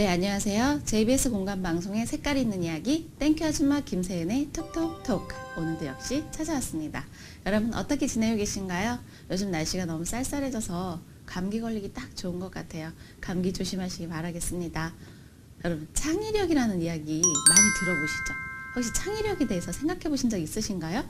네, 안녕하세요. JBS 공감방송의 색깔 있는 이야기 땡큐 아줌마 김세은의 톡톡톡, 오늘도 역시 찾아왔습니다. 여러분 어떻게 지내고 계신가요? 요즘 날씨가 너무 쌀쌀해져서 감기 걸리기 딱 좋은 것 같아요. 감기 조심하시기 바라겠습니다. 여러분, 창의력이라는 이야기 많이 들어보시죠? 혹시 창의력에 대해서 생각해 보신 적 있으신가요?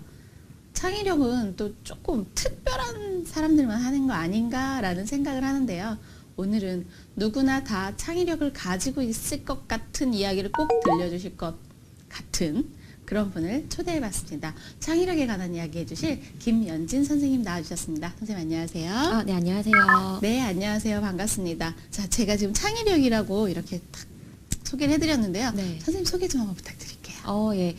창의력은 또 조금 특별한 사람들만 하는 거 아닌가라는 생각을 하는데요. 오늘은 누구나 다 창의력을 가지고 있을 것 같은 이야기를 꼭 들려주실 것 같은 그런 분을 초대해봤습니다. 창의력에 관한 이야기 해주실 김연진 선생님 나와주셨습니다. 선생님 안녕하세요. 네, 안녕하세요. 네, 안녕하세요. 반갑습니다. 자, 제가 지금 창의력이라고 이렇게 딱 소개를 해드렸는데요. 네. 선생님 소개 좀 한번 부탁드릴게요. 예.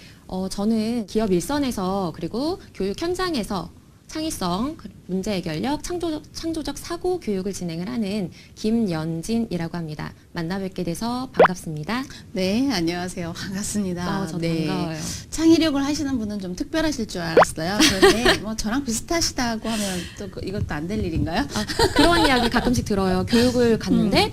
저는 기업 일선에서 그리고 교육 현장에서 창의성, 문제 해결력, 창조적 사고 교육을 진행을 하는 김연진이라고 합니다. 만나 뵙게 돼서 반갑습니다. 네, 안녕하세요. 반갑습니다. 저도 네. 반가워요. 창의력을 하시는 분은 좀 특별하실 줄 알았어요. 그런데 뭐 저랑 비슷하시다고 하면 또 이것도 안 될 일인가요? 그런 이야기 가끔씩 들어요. 교육을 갔는데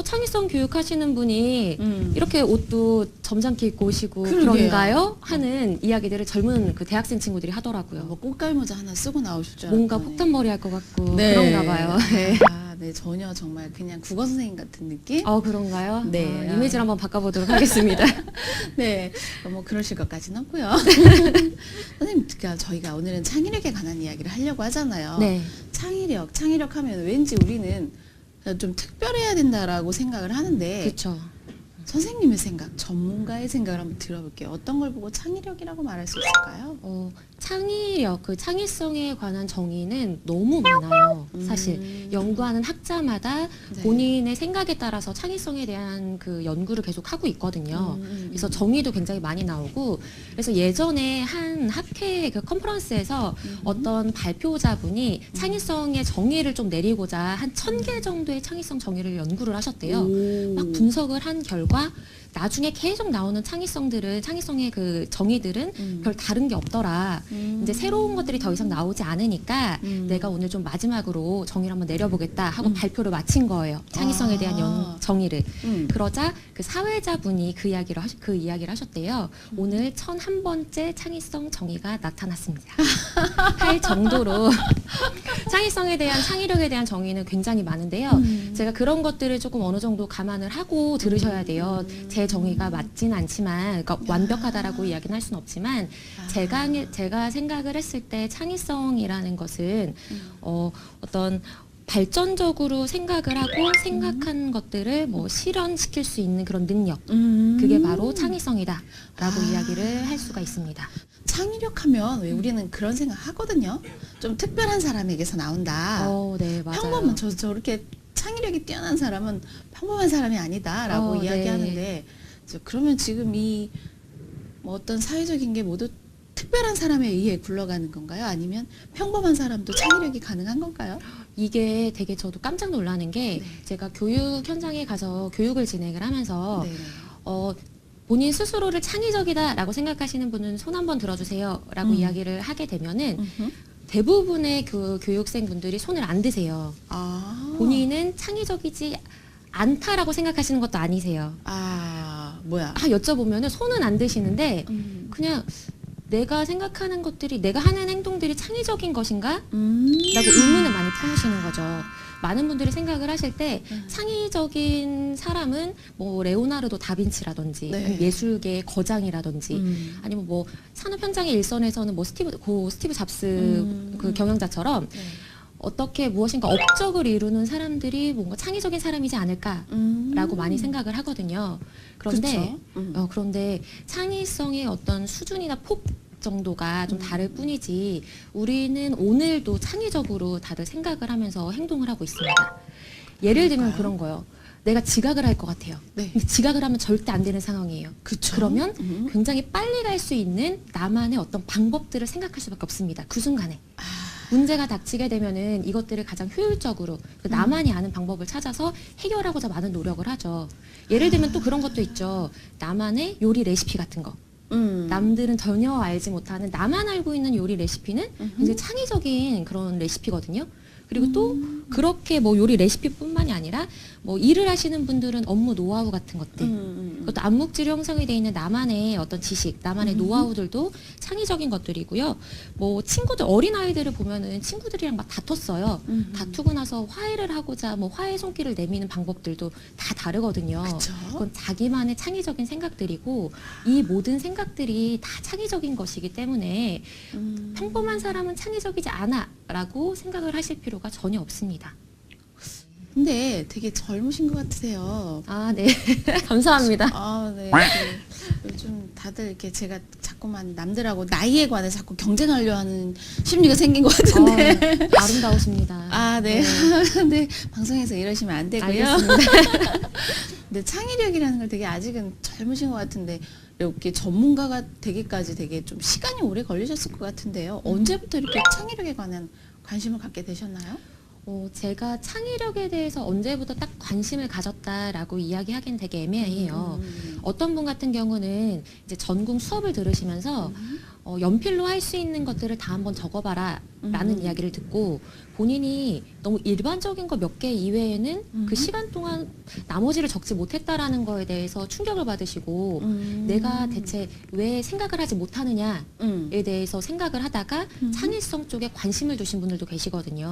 창의성 교육 하시는 분이 이렇게 옷도 점잖게 입고 오시고 그러게요. 그런가요? 하는 이야기들을 젊은 그 대학생 친구들이 하더라고요. 뭐 꽃갈 모자 하나 쓰고 나오실 줄 뭔가 알았더니. 폭탄머리 할 것 같고 네. 그런가 봐요. 네. 네, 전혀 정말 그냥 국어 선생님 같은 느낌? 그런가요? 네. 이미지를 한번 바꿔보도록 하겠습니다. 네, 뭐 그러실 것까지는 없고요. 선생님, 그러니까 저희가 오늘은 창의력에 관한 이야기를 하려고 하잖아요. 네. 창의력 하면 왠지 우리는 좀 특별해야 된다라고 생각을 하는데 그렇죠. 선생님의 생각, 전문가의 생각을 한번 들어볼게요. 어떤 걸 보고 창의력이라고 말할 수 있을까요? 창의력, 그 창의성에 관한 정의는 너무 많아요. 사실 연구하는 학자마다 네. 본인의 생각에 따라서 창의성에 대한 그 연구를 계속 하고 있거든요. 그래서 정의도 굉장히 많이 나오고, 그래서 예전에 한 학회 그 컨퍼런스에서 어떤 발표자분이 창의성의 정의를 좀 내리고자 한 1000개 정도의 창의성 정의를 연구를 하셨대요. 막 분석을 한 결과 나중에 계속 나오는 창의성의 그 정의들은 별 다른 게 없더라. 이제 새로운 것들이 더 이상 나오지 않으니까 내가 오늘 좀 마지막으로 정의를 한번 내려보겠다 하고 발표를 마친 거예요. 창의성에 대한 정의를. 그러자 그 사회자분이 그 이야기를 하셨대요. 오늘 1001번째 창의성 정의가 나타났습니다. 할 정도로 창의성에 대한, 창의력에 대한 정의는 굉장히 많은데요. 제가 그런 것들을 조금 어느 정도 감안을 하고 들으셔야 돼요. 제 정의가 맞진 않지만, 그러니까 완벽하다라고 이야기는 할 수는 없지만, 제가 생각을 했을 때 창의성이라는 것은 어떤 발전적으로 생각을 하고 생각한 것들을 뭐 실현시킬 수 있는 그런 능력, 그게 바로 창의성이다라고 이야기를 할 수가 있습니다. 창의력 하면 왜 우리는 그런 생각 하거든요. 좀 특별한 사람에게서 나온다. 네, 맞아요. 평범한 저렇게 창의력이 뛰어난 사람은 평범한 사람이 아니다라고 이야기하는데, 네. 그러면 지금 뭐 어떤 사회적인 게 모두 특별한 사람에 의해 굴러가는 건가요? 아니면 평범한 사람도 창의력이 가능한 건가요? 이게 되게 저도 깜짝 놀라는 게, 네. 제가 교육 현장에 가서 교육을 진행을 하면서 네. 본인 스스로를 창의적이다라고 생각하시는 분은 손 한번 들어주세요라고 이야기를 하게 되면은 대부분의 그 교육생분들이 손을 안 드세요. 본인은 창의적이지 않다라고 생각하시는 것도 아니세요. 뭐야? 여쭤보면은 손은 안 드시는데 그냥 내가 생각하는 것들이, 내가 하는 행동들이 창의적인 것인가? 라고 의문을 많이 품으시는 거죠. 많은 분들이 생각을 하실 때 창의적인 사람은 뭐 레오나르도 다빈치라든지 네. 아니면 예술계의 거장이라든지 아니면 뭐 산업 현장의 일선에서는 뭐 스티브 잡스 그 경영자처럼 어떻게 무엇인가 업적을 이루는 사람들이 뭔가 창의적인 사람이지 않을까라고 많이 생각을 하거든요. 그런데 그런데 창의성의 어떤 수준이나 폭 정도가 좀 다를 뿐이지, 우리는 오늘도 창의적으로 다들 생각을 하면서 행동을 하고 있습니다. 예를 들면 그런 거요. 내가 지각을 할 것 같아요. 네. 근데 지각을 하면 절대 안 되는 상황이에요. 그쵸? 그러면 굉장히 빨리 갈 수 있는 나만의 어떤 방법들을 생각할 수밖에 없습니다. 그 순간에. 문제가 닥치게 되면은 이것들을 가장 효율적으로 나만이 아는 방법을 찾아서 해결하고자 많은 노력을 하죠. 예를 들면 또 그런 것도 있죠. 나만의 요리 레시피 같은 거. 남들은 전혀 알지 못하는, 나만 알고 있는 요리 레시피는 굉장히 창의적인 그런 레시피거든요. 그리고 또 그렇게 뭐 요리 레시피뿐만이 아니라 뭐 일을 하시는 분들은 업무 노하우 같은 것들, 그것도 암묵지로 형성이 되어 있는 나만의 어떤 지식, 나만의 노하우들도 창의적인 것들이고요. 뭐 친구들, 어린 아이들을 보면은 친구들이랑 막 다퉜어요. 다투고 나서 화해를 하고자 뭐 화해 손길을 내미는 방법들도 다 다르거든요. 그쵸? 그건 자기만의 창의적인 생각들이고 이 모든 생각들이 다 창의적인 것이기 때문에 평범한 사람은 창의적이지 않아라고 생각을 하실 필요가 전혀 없습니다. 근데 되게 젊으신 것 같으세요. 아, 네. 감사합니다. 아, 네. 요즘 다들 이렇게 제가 자꾸만 남들하고 나이에 관해 자꾸 경쟁하려 하는 심리가 생긴 것 같은데. 아름다우십니다. 아, 네. 네. 방송에서 이러시면 안 되고요. 알겠습니다. 근데 창의력이라는 걸 되게 아직은 젊으신 것 같은데 이렇게 전문가가 되기까지 되게 좀 시간이 오래 걸리셨을 것 같은데요. 언제부터 이렇게 창의력에 관한 관심을 갖게 되셨나요? 제가 창의력에 대해서 언제부터 딱 관심을 가졌다라고 이야기하기는 되게 애매해요. 어떤 분 같은 경우는 이제 전공 수업을 들으시면서 연필로 할 수 있는 것들을 다 한번 적어봐라 라는 이야기를 듣고 본인이 너무 일반적인 거 몇 개 이외에는 그 시간 동안 나머지를 적지 못했다라는 거에 대해서 충격을 받으시고 내가 대체 왜 생각을 하지 못하느냐에 대해서 생각을 하다가 창의성 쪽에 관심을 두신 분들도 계시거든요.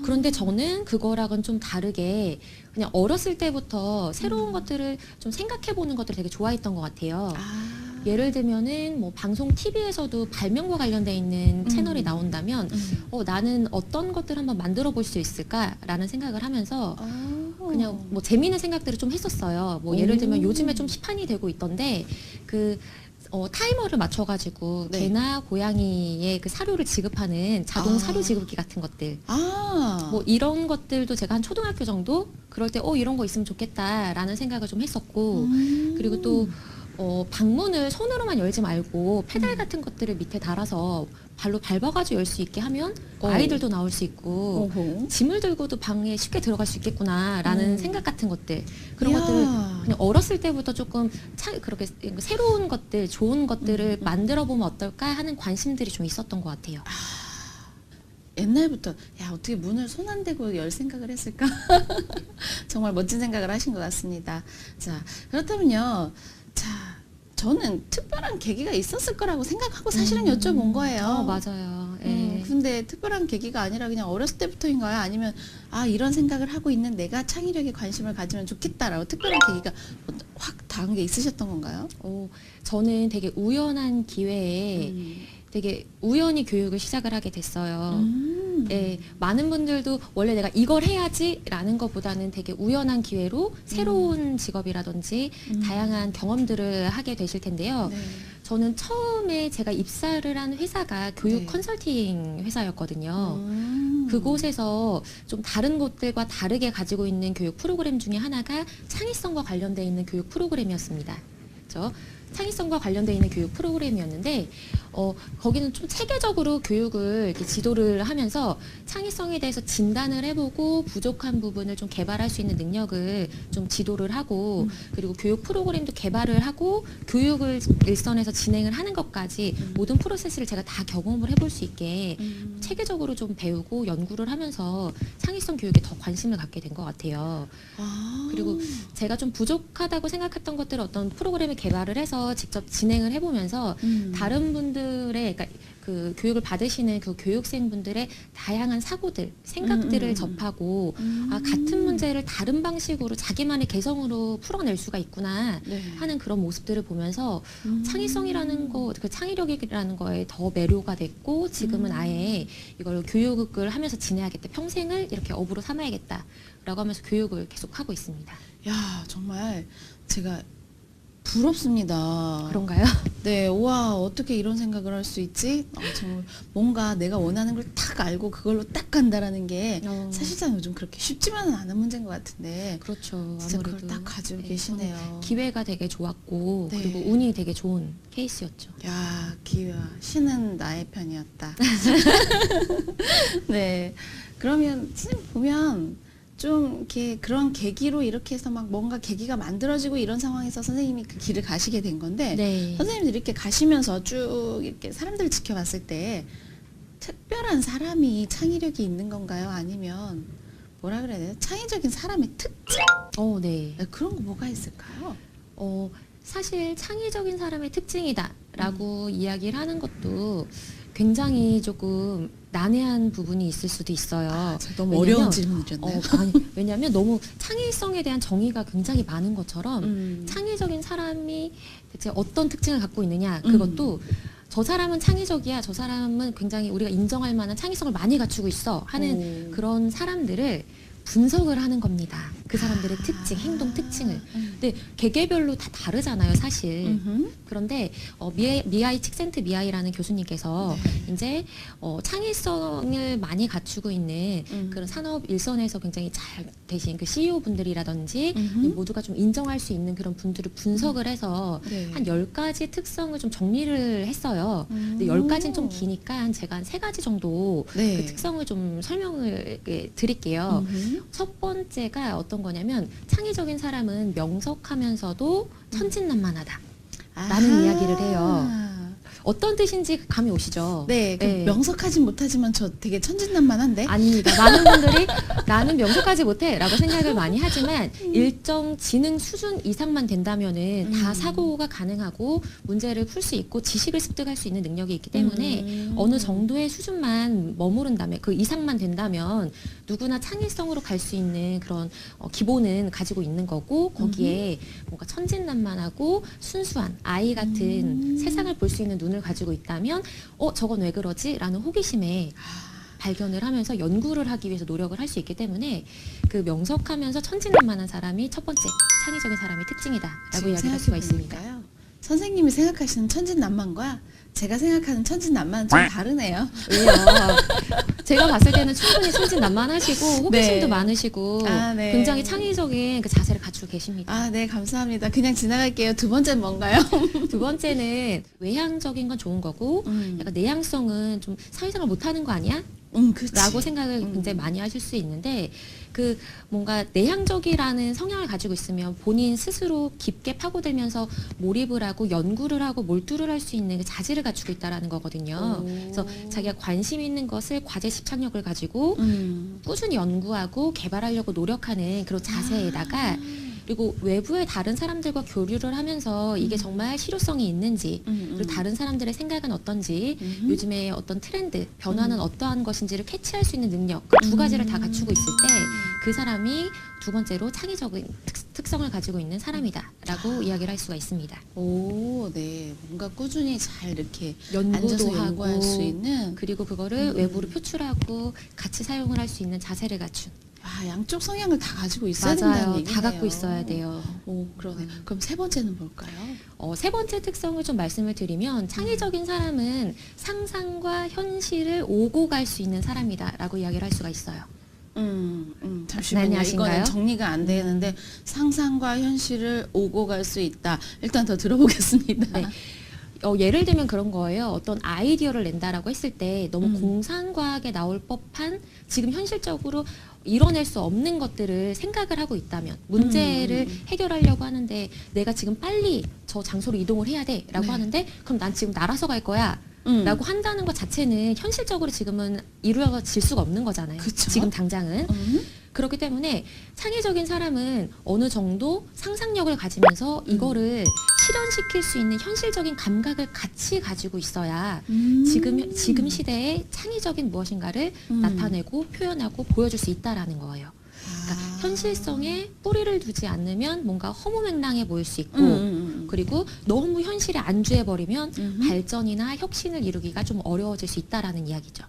그런데 저는 그거랑은 좀 다르게 그냥 어렸을 때부터 새로운 것들을 좀 생각해보는 것들을 되게 좋아했던 것 같아요. 예를 들면은 뭐 방송 TV에서도 발명과 관련돼 있는 채널이 나온다면 나는 어떤 것들을 한번 만들어 볼 수 있을까라는 생각을 하면서 그냥 뭐 재미있는 생각들을 좀 했었어요. 뭐 예를 들면 요즘에 좀 시판이 되고 있던데 그 타이머를 맞춰가지고 네. 개나 고양이의 그 사료를 지급하는 자동 사료 지급기 같은 것들. 뭐 이런 것들도 제가 한 초등학교 정도 그럴 때 이런 거 있으면 좋겠다라는 생각을 좀 했었고 그리고 또 방문을 손으로만 열지 말고 페달 같은 것들을 밑에 달아서 발로 밟아가지고 열 수 있게 하면 아이들도 나올 수 있고 짐을 들고도 방에 쉽게 들어갈 수 있겠구나라는 생각 같은 것들 그런 이야. 것들을 그냥 어렸을 때부터 조금 그렇게 새로운 것들 좋은 것들을 만들어 보면 어떨까 하는 관심들이 좀 있었던 것 같아요. 옛날부터 야 어떻게 문을 손 안 대고 열 생각을 했을까? 정말 멋진 생각을 하신 것 같습니다. 자 그렇다면요. 자 저는 특별한 계기가 있었을 거라고 생각하고 사실은 여쭤본 거예요. 맞아요. 예. 근데 특별한 계기가 아니라 그냥 어렸을 때부터인가요? 아니면 이런 생각을 하고 있는 내가 창의력에 관심을 가지면 좋겠다라고 특별한 계기가 확 닿은 게 있으셨던 건가요? 저는 되게 우연한 기회에 되게 우연히 교육을 시작을 하게 됐어요. 예, 많은 분들도 원래 내가 이걸 해야지라는 것보다는 되게 우연한 기회로 새로운 직업이라든지 다양한 경험들을 하게 되실 텐데요. 네. 저는 처음에 제가 입사를 한 회사가 교육 네. 컨설팅 회사였거든요. 그곳에서 좀 다른 곳들과 다르게 가지고 있는 교육 프로그램 중에 하나가 창의성과 관련되어 있는 교육 프로그램이었습니다. 그렇죠? 창의성과 관련되어 있는 교육 프로그램이었는데 거기는 좀 체계적으로 교육을 이렇게 지도를 하면서 창의성에 대해서 진단을 해보고 부족한 부분을 좀 개발할 수 있는 능력을 좀 지도를 하고 그리고 교육 프로그램도 개발을 하고 교육을 일선에서 진행을 하는 것까지 모든 프로세스를 제가 다 경험을 해볼 수 있게 체계적으로 좀 배우고 연구를 하면서 창의성 교육에 더 관심을 갖게 된 것 같아요. 그리고 제가 좀 부족하다고 생각했던 것들을 어떤 프로그램을 개발을 해서 직접 진행을 해보면서 다른 분들의 그러니까 그 교육을 받으시는 그 교육생분들의 다양한 사고들, 생각들을 접하고 같은 문제를 다른 방식으로 자기만의 개성으로 풀어낼 수가 있구나 네. 하는 그런 모습들을 보면서 창의성이라는 거, 그 창의력이라는 거에 더 매료가 됐고 지금은 아예 이걸 교육을 하면서 지내야겠다. 평생을 이렇게 업으로 삼아야겠다라고 하면서 교육을 계속 하고 있습니다. 야 정말 제가 부럽습니다. 그런가요? 네, 와 어떻게 이런 생각을 할 수 있지? 정말 뭔가 내가 원하는 걸 딱 알고 그걸로 딱 간다라는 게 사실상 요즘 그렇게 쉽지만은 않은 문제인 것 같은데 그렇죠. 진짜 아무래도 그걸 딱 가지고 네, 계시네요. 기회가 되게 좋았고 네. 그리고 운이 되게 좋은 케이스였죠. 야 기회와 신은 나의 편이었다. 네, 그러면 선생님 보면 좀 이렇게 그런 계기로 이렇게 해서 막 뭔가 계기가 만들어지고 이런 상황에서 선생님이 그 길을 가시게 된 건데 네. 선생님들이 이렇게 가시면서 쭉 이렇게 사람들을 지켜봤을 때 특별한 사람이 창의력이 있는 건가요? 아니면 뭐라 그래야 돼요? 창의적인 사람의 특징? 네. 네, 그런 거 뭐가 있을까요? 사실 창의적인 사람의 특징이다라고 이야기를 하는 것도 굉장히 조금 난해한 부분이 있을 수도 있어요. 너무 왜냐면, 어려운 질문이었나요? 아니, 왜냐하면 너무 창의성에 대한 정의가 굉장히 많은 것처럼 창의적인 사람이 대체 어떤 특징을 갖고 있느냐 그것도 저 사람은 창의적이야, 저 사람은 굉장히 우리가 인정할 만한 창의성을 많이 갖추고 있어 하는 그런 사람들을 분석을 하는 겁니다. 그 사람들의 특징, 행동 특징을. 근데 개개별로 다 다르잖아요, 사실. 그런데 미아이 칙센트 미아이라는 교수님께서 이제 창의성을 많이 갖추고 있는 그런 산업 일선에서 굉장히 잘 되신 그 CEO 분들이라든지 모두가 좀 인정할 수 있는 그런 분들을 분석을 해서 네. 한 10가지 특성을 좀 정리를 했어요. 근데 10가지는 좀 기니까 제가 한 3가지 정도 네. 그 특성을 좀 설명을 드릴게요. 첫 번째가 어떤 거냐면 창의적인 사람은 명석하면서도 천진난만하다. 라는 이야기를 해요. 어떤 뜻인지 감이 오시죠? 네, 명석하진 못하지만 저 되게 천진난만한데? 아닙니다. 많은 분들이 나는 명석하지 못해 라고 생각을 많이 하지만 일정 지능 수준 이상만 된다면은 다 사고가 가능하고 문제를 풀 수 있고 지식을 습득할 수 있는 능력이 있기 때문에 어느 정도의 수준만 머무른다면 그 이상만 된다면 누구나 창의성으로 갈 수 있는 그런 기본은 가지고 있는 거고 거기에 뭔가 천진난만하고 순수한 아이 같은 세상을 볼 수 있는 눈을 가지고 있다면 저건 왜 그러지? 라는 호기심에 발견을 하면서 연구를 하기 위해서 노력을 할 수 있기 때문에 그 명석하면서 천진난만한 사람이 첫 번째 창의적인 사람의 특징이다라고 이야기할 수가 있습니다. 선생님이 생각하시는 천진난만과 제가 생각하는 천진난만은 좀 다르네요. 왜요? 제가 봤을 때는 충분히 천진난만하시고 호기심도 네. 많으시고 네. 굉장히 창의적인 그 자세를 갖추고 계십니다. 네, 감사합니다. 그냥 지나갈게요. 두 번째는 뭔가요? 두 번째는 외향적인 건 좋은 거고 약간 내향성은 좀 사회생활 못하는 거 아니야? 그치. 라고 생각을 굉장히 많이 하실 수 있는데 그 뭔가 내향적이라는 성향을 가지고 있으면 본인 스스로 깊게 파고들면서 몰입을 하고 연구를 하고 몰두를 할 수 있는 그 자질을 갖추고 있다라는 거거든요. 그래서 자기가 관심 있는 것을 과제 집착력을 가지고 꾸준히 연구하고 개발하려고 노력하는 그런 자세에다가 그리고 외부의 다른 사람들과 교류를 하면서 이게 정말 실효성이 있는지 그리고 다른 사람들의 생각은 어떤지 요즘에 어떤 트렌드, 변화는 어떠한 것인지를 캐치할 수 있는 능력 그 두 가지를 다 갖추고 있을 때 그 사람이 두 번째로 창의적인 특성을 가지고 있는 사람이다라고 이야기를 할 수가 있습니다. 네. 뭔가 꾸준히 잘 이렇게 연구도 앉아서 하고 연구할 수 있는 그리고 그거를 외부로 표출하고 같이 사용을 할 수 있는 자세를 갖춘 양쪽 성향을 다 가지고 있어야 맞아요. 된다는 얘기네요. 다 갖고 있어야 돼요. 그러네. 그럼 세 번째는 뭘까요? 세 번째 특성을 좀 말씀을 드리면 창의적인 사람은 상상과 현실을 오고 갈 수 있는 사람이다라고 이야기를 할 수가 있어요. 잠시만요. 난해하신가요? 이거는 정리가 안 되는데 상상과 현실을 오고 갈 수 있다. 일단 더 들어보겠습니다. 네. 예를 들면 그런 거예요. 어떤 아이디어를 낸다라고 했을 때 너무 공상과학에 나올 법한 지금 현실적으로 이뤄낼 수 없는 것들을 생각을 하고 있다면 문제를 해결하려고 하는데 내가 지금 빨리 저 장소로 이동을 해야 돼 라고 하는데 그럼 난 지금 날아서 갈 거야 라고 한다는 것 자체는 현실적으로 지금은 이루어질 수가 없는 거잖아요. 그쵸? 지금 당장은. 그렇기 때문에 창의적인 사람은 어느 정도 상상력을 가지면서 이거를 실현시킬 수 있는 현실적인 감각을 같이 가지고 있어야 지금 시대에 창의적인 무엇인가를 나타내고 표현하고 보여줄 수 있다라는 거예요. 그러니까 현실성에 뿌리를 두지 않으면 뭔가 허무맹랑해 보일 수 있고 그리고 너무 현실에 안주해버리면 발전이나 혁신을 이루기가 좀 어려워질 수 있다라는 이야기죠.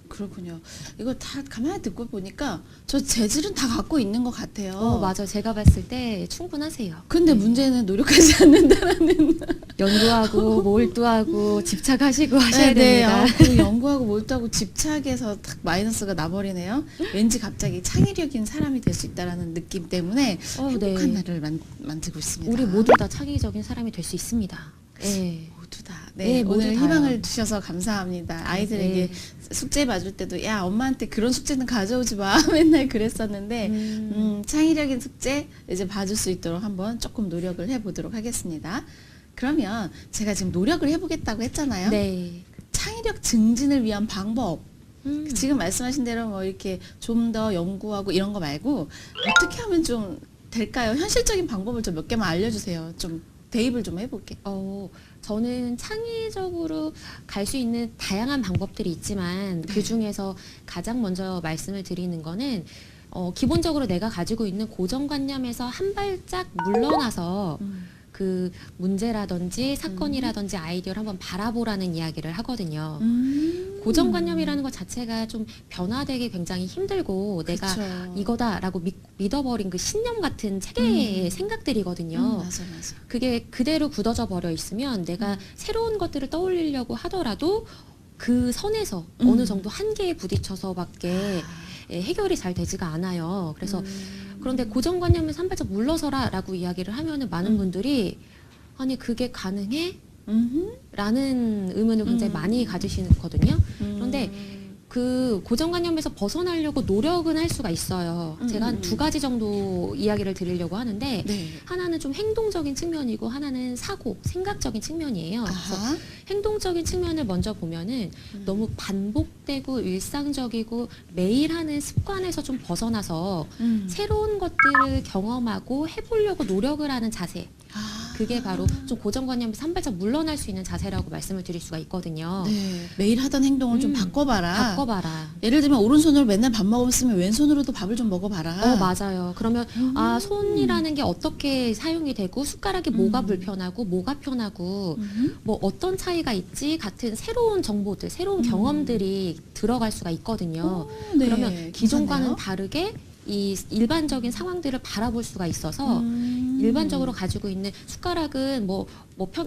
그렇군요. 이거 다 가만히 듣고 보니까 저 재질은 다 갖고 있는 것 같아요. 맞아요. 제가 봤을 때 충분하세요. 근데 문제는 노력하지 않는다라는. 연구하고 몰두하고 집착하시고 하셔야 네, 됩니다. 그 연구하고 몰두하고 집착해서 딱 마이너스가 나버리네요. 왠지 갑자기 창의력인 사람이 될 수 있다라는 느낌 때문에 행복한 날을 만들고 있습니다. 우리 모두 다 창의적인 사람이 될 수 있습니다. 네. 모두 다. 네, 모두 오늘 다요. 희망을 주셔서 감사합니다. 아이들에게 숙제 봐줄 때도 야 엄마한테 그런 숙제는 가져오지 마 맨날 그랬었는데 창의력인 숙제 이제 봐줄 수 있도록 한번 조금 노력을 해보도록 하겠습니다. 그러면 제가 지금 노력을 해보겠다고 했잖아요. 네. 창의력 증진을 위한 방법. 음. 지금 말씀하신 대로 뭐 이렇게 좀 더 연구하고 이런 거 말고 어떻게 하면 좀 될까요? 현실적인 방법을 좀 몇 개만 알려주세요. 좀 대입을 좀 해볼게. 저는 창의적으로 갈 수 있는 다양한 방법들이 있지만 그 중에서 가장 먼저 말씀을 드리는 거는 기본적으로 내가 가지고 있는 고정관념에서 한 발짝 물러나서 그 문제라든지 사건이라든지 아이디어를 한번 바라보라는 이야기를 하거든요. 고정관념이라는 것 자체가 좀 변화되기 굉장히 힘들고 내가 그쵸. 이거다라고 믿어버린 그 신념 같은 체계의 생각들이거든요. 맞아, 맞아. 그게 그대로 굳어져 버려 있으면 내가 새로운 것들을 떠올리려고 하더라도 그 선에서 어느 정도 한계에 부딪혀서밖에 해결이 잘 되지가 않아요. 그래서 그런데 고정관념에서 한 발짝 물러서라라고 이야기를 하면은 많은 분들이 아니 그게 가능해? 라는 의문을 굉장히 많이 가지시거든요. 그런데 그 고정관념에서 벗어나려고 노력은 할 수가 있어요. 제가 한 두 가지 정도 이야기를 드리려고 하는데 네. 하나는 좀 행동적인 측면이고 하나는 사고, 생각적인 측면이에요. 그래서 아하. 행동적인 측면을 먼저 보면은 너무 반복되고 일상적이고 매일 하는 습관에서 좀 벗어나서 새로운 것들을 경험하고 해보려고 노력을 하는 자세. 그게 바로 좀 고정관념에서 한 발짝 물러날 수 있는 자세라고 말씀을 드릴 수가 있거든요. 네. 매일 하던 행동을 좀 바꿔봐라. 바꿔봐라. 예를 들면 오른손으로 맨날 밥 먹었으면 왼손으로도 밥을 좀 먹어봐라. 맞아요. 그러면 손이라는 게 어떻게 사용이 되고 숟가락이 뭐가 불편하고 뭐가 편하고 뭐 어떤 차이가 있지 같은 새로운 정보들, 새로운 경험들이 들어갈 수가 있거든요. 네. 그러면 기존과는 괜찮네요. 다르게 이 일반적인 상황들을 바라볼 수가 있어서 일반적으로 가지고 있는 숟가락은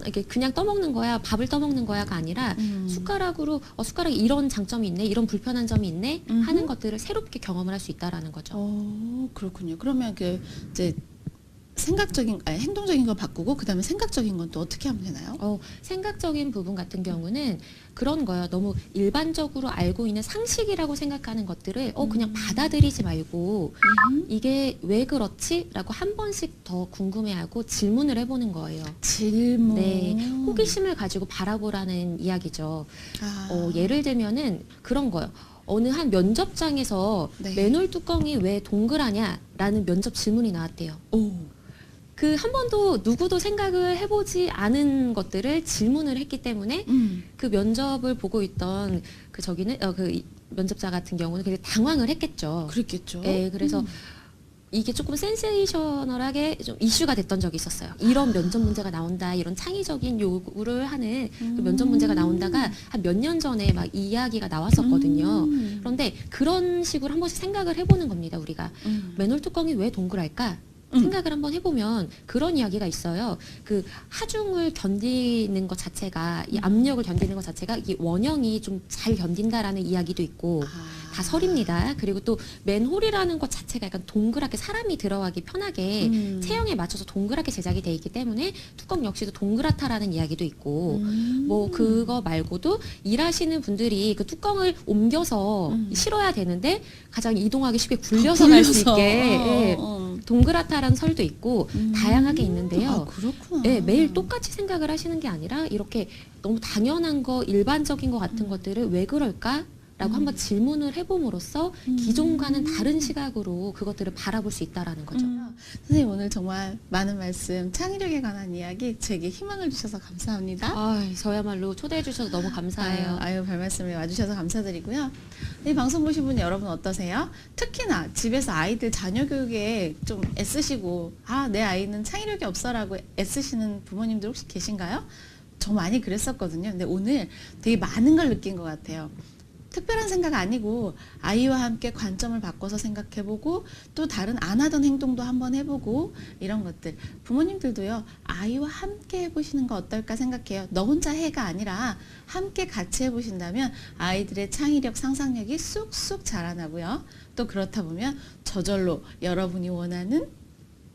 이렇게 그냥 떠먹는 거야, 밥을 떠먹는 거야가 아니라 숟가락으로 숟가락에 이런 장점이 있네, 이런 불편한 점이 있네 하는 것들을 새롭게 경험을 할 수 있다라는 거죠. 그렇군요. 그러면 이제 행동적인 거 바꾸고 그다음에 생각적인 건 또 어떻게 하면 되나요? 생각적인 부분 같은 경우는 그런 거예요. 너무 일반적으로 알고 있는 상식이라고 생각하는 것들을 그냥 받아들이지 말고 이게 왜 그렇지? 라고 한 번씩 더 궁금해하고 질문을 해보는 거예요. 질문. 네, 호기심을 가지고 바라보라는 이야기죠. 예를 들면은 그런 거예요. 어느 한 면접장에서 네. 맨홀 뚜껑이 왜 동그라냐라는 면접 질문이 나왔대요. 그 한 번도 누구도 생각을 해보지 않은 것들을 질문을 했기 때문에 그 면접을 보고 있던 그 면접자 같은 경우는 굉장히 당황을 했겠죠. 그랬겠죠. 네, 그래서 이게 조금 센세이셔널하게 좀 이슈가 됐던 적이 있었어요. 이런 면접 문제가 나온다, 이런 창의적인 요구를 하는 그 면접 문제가 나온다가 한 몇 년 전에 막 이야기가 나왔었거든요. 그런데 그런 식으로 한 번씩 생각을 해보는 겁니다, 우리가. 맨홀 뚜껑이 왜 동그랄까? 생각을 한번 해보면 그런 이야기가 있어요. 그 하중을 견디는 것 자체가, 이 압력을 견디는 것 자체가 이 원형이 좀 잘 견딘다라는 이야기도 있고 다 설입니다. 그리고 또 맨홀이라는 것 자체가 약간 동그랗게 사람이 들어가기 편하게 체형에 맞춰서 동그랗게 제작이 돼 있기 때문에 뚜껑 역시도 동그랗다라는 이야기도 있고 뭐 그거 말고도 일하시는 분들이 그 뚜껑을 옮겨서 실어야 되는데 가장 이동하기 쉽게 굴려서 갈 수 있게 동그랗다라는 설도 있고 다양하게 있는데요. 그렇구나. 네, 매일 똑같이 생각을 하시는 게 아니라 이렇게 너무 당연한 거, 일반적인 거 같은 것들을 왜 그럴까? 라고 한번 질문을 해봄으로써 기존과는 다른 시각으로 그것들을 바라볼 수 있다라는 거죠. 선생님 오늘 정말 많은 말씀, 창의력에 관한 이야기, 제게 희망을 주셔서 감사합니다. 저야말로 초대해 주셔서 너무 감사해요. 아유, 별 말씀을 와주셔서 감사드리고요. 이 방송 보신 분 여러분 어떠세요? 특히나 집에서 아이들 자녀 교육에 좀 애쓰시고 내 아이는 창의력이 없어라고 애쓰시는 부모님들 혹시 계신가요? 저 많이 그랬었거든요. 근데 오늘 되게 많은 걸 느낀 것 같아요. 특별한 생각 아니고 아이와 함께 관점을 바꿔서 생각해보고 또 다른 안 하던 행동도 한번 해보고 이런 것들 부모님들도요 아이와 함께 해보시는 거 어떨까 생각해요. 너 혼자 해가 아니라 함께 같이 해보신다면 아이들의 창의력 상상력이 쑥쑥 자라나고요. 또 그렇다 보면 저절로 여러분이 원하는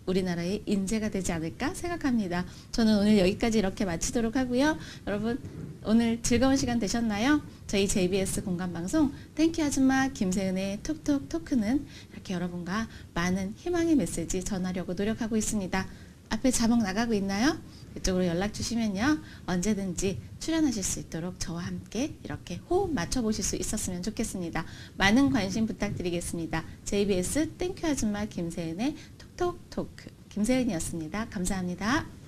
우리나라의 인재가 되지 않을까 생각합니다. 저는 오늘 여기까지 이렇게 마치도록 하고요. 여러분 오늘 즐거운 시간 되셨나요? 저희 JBS 공감방송 땡큐 아줌마 김세은의 톡톡 토크는 이렇게 여러분과 많은 희망의 메시지 전하려고 노력하고 있습니다. 앞에 자막 나가고 있나요? 이쪽으로 연락 주시면요. 언제든지 출연하실 수 있도록 저와 함께 이렇게 호흡 맞춰보실 수 있었으면 좋겠습니다. 많은 관심 부탁드리겠습니다. JBS 땡큐 아줌마 김세은의 톡톡 토크 김세은이었습니다. 감사합니다.